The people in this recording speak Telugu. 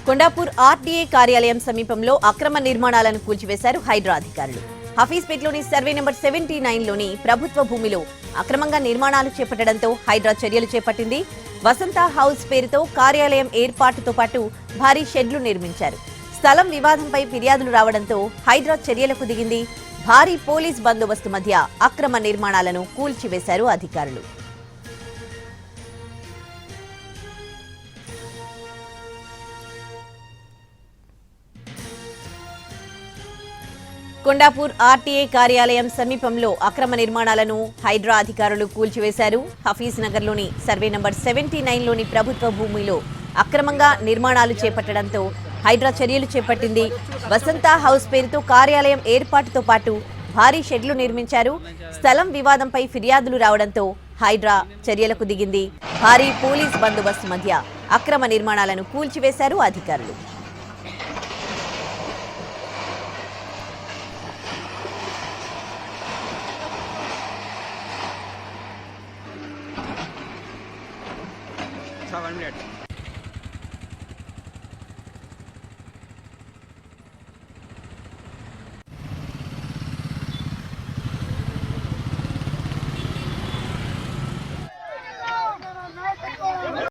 కొండాపూర్ ఆర్డీఏ కార్యాలయం సమీపంలో అక్రమ నిర్మాణాలను కూల్చివేశారు హైడ్రా అధికారులు. హఫీజ్పేట్లోని సర్వే నెంబర్ 79లోని ప్రభుత్వ భూమిలో అక్రమంగా నిర్మాణాలు చేపట్టడంతో హైడ్రా చర్యలు చేపట్టింది. వసంత హౌస్ పేరుతో కార్యాలయం ఏర్పాటుతో పాటు భారీ షెడ్లు నిర్మించారు. స్థలం వివాదంపై ఫిర్యాదులు రావడంతో హైడ్రా చర్యలకు దిగింది. భారీ పోలీస్ బందోబస్తు మధ్య అక్రమ నిర్మాణాలను కూల్చివేశారు అధికారులు. కొండాపూర్ ఆర్టీఏ కార్యాలయం సమీపంలో అక్రమ నిర్మాణాలను హైడ్రా అధికారులు కూల్చివేశారు. హఫీజ్ నగర్లోని సర్వే నంబర్ 79లోని ప్రభుత్వ భూమిలో అక్రమంగా నిర్మాణాలు చేపట్టడంతో హైడ్రా చర్యలు చేపట్టింది. వసంత హౌస్ పేరుతో కార్యాలయం ఏర్పాటుతో పాటు భారీ షెడ్లు నిర్మించారు. స్థలం వివాదంపై ఫిర్యాదులు రావడంతో హైడ్రా చర్యలకు దిగింది. భారీ పోలీస్ బందోబస్తు మధ్య అక్రమ నిర్మాణాలను కూల్చివేశారు అధికారులు. अच्छा 1 मिनट